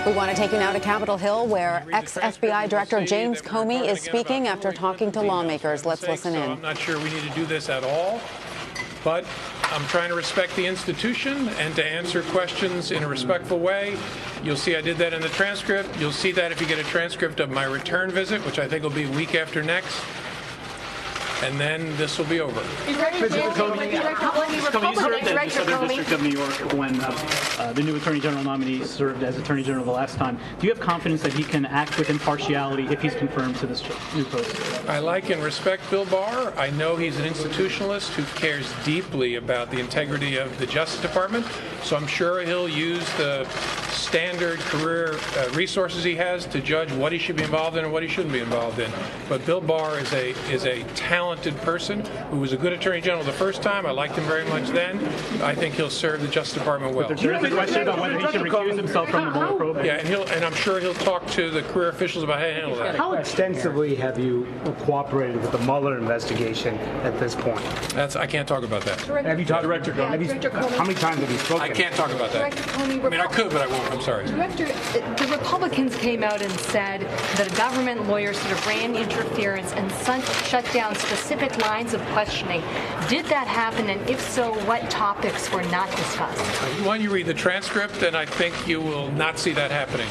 We want to take you now to Capitol Hill, where ex-FBI Director James Comey is speaking after talking to lawmakers. Let's listen in. I'm not sure we need to do this at all, but I'm trying to respect the institution and to answer questions in a respectful way. You'll see I did that in the transcript. You'll see that if you get a transcript of my return visit, which I think will be week after next. And then this will be over. Director Comey, you served in the Southern District of New York when the new Attorney General nominee served as Attorney General the last time. Do you have confidence that he can act with impartiality if he's confirmed to this new post? I like and respect Bill Barr. I know he's an institutionalist who cares deeply about the integrity of the Justice Department, so I'm sure he'll use the standard career resources he has to judge what he should be involved in and what he shouldn't be involved in. But Bill Barr is a talented person who was a good Attorney General the first time. I liked him very much then. I think he'll serve the Justice Department well. But there is a question about whether he should recuse himself from the Mueller probe. Yeah, and I'm sure he'll talk to the career officials about how to handle that. How extensively have you cooperated with the Mueller investigation at this point? I can't talk about that. Have you talked to Director Comey? How many times have you spoken? I can't talk about that. Director Comey, I mean, I could, but I won't. I'm sorry. Director, the Republicans came out and said that government lawyers sort of ran interference and shut down specific lines of questioning. Did that happen? And if so, what topics were not discussed? When you read the transcript, then I think you will not see that happening.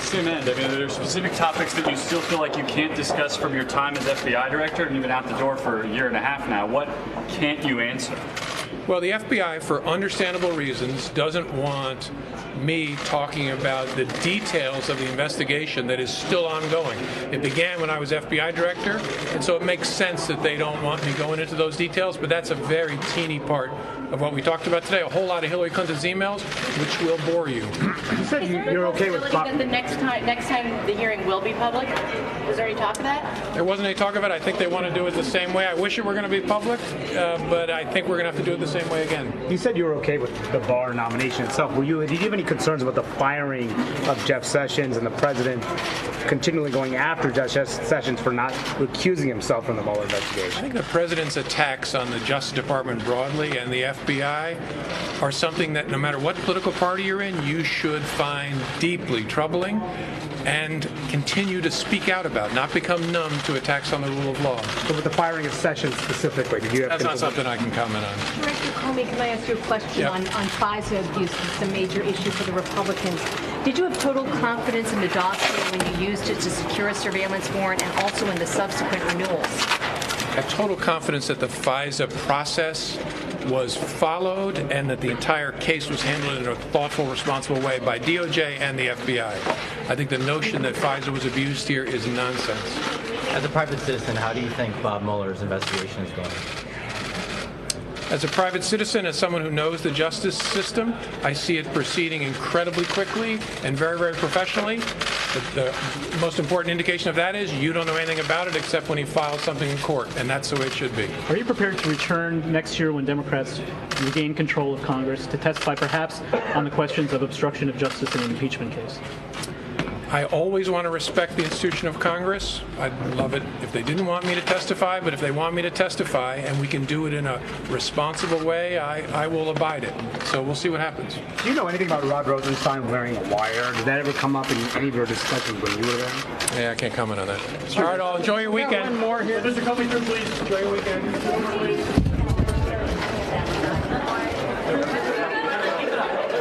Same end. I mean, there are specific topics that you still feel like you can't discuss from your time as FBI director, and you've been out the door for a year and a half now. What can't you answer? Well, the FBI, for understandable reasons, doesn't want me talking about the details of the investigation that is still ongoing. It began when I was FBI director, and so it makes sense that they don't want me going into those details, but that's a very teeny part of what we talked about today. A whole lot of Hillary Clinton's emails, which will bore you. You said you're okay with that the next time the hearing will be public? Is there any talk of that? There wasn't any talk of it. I think they want to do it the same way. I wish it were going to be public, but I think we're going to have to do it the same way again. You said you were okay with the Barr nomination itself. Did you have any concerns about the firing of Jeff Sessions and the president continually going after Jeff Sessions for not recusing himself from the Mueller investigation? I think the president's attacks on the Justice Department broadly and the FBI are something that no matter what political party you're in, you should find deeply troubling and continue to speak out about, not become numb to attacks on the rule of law. So with the firing of Sessions specifically, did you have That's not something I can comment on. Director Comey, can I ask you a question on FISA abuse? It's a major issue for the Republicans. Did you have total confidence in the dossier when you used it to secure a surveillance warrant and also in the subsequent renewals? I have total confidence that the FISA process was followed and that the entire case was handled in a thoughtful, responsible way by DOJ and the FBI. I think the notion that FISA was abused here is nonsense. As a private citizen, how do you think Bob Mueller's investigation is going? As a private citizen, as someone who knows the justice system, I see it proceeding incredibly quickly and very, very professionally. The most important indication of that is you don't know anything about it except when he files something in court, and that's the way it should be. Are you prepared to return next year when Democrats regain control of Congress to testify perhaps on the questions of obstruction of justice in an impeachment case? I always want to respect the institution of Congress. I'd love it if they didn't want me to testify, but if they want me to testify and we can do it in a responsible way, I will abide it. So we'll see what happens. Do you know anything about Rod Rosenstein wearing a wire? Did that ever come up in any of your discussions when you were there? Yeah, I can't comment on that. All right, all enjoy your weekend. One more here. Mr. Comey, please enjoy your weekend.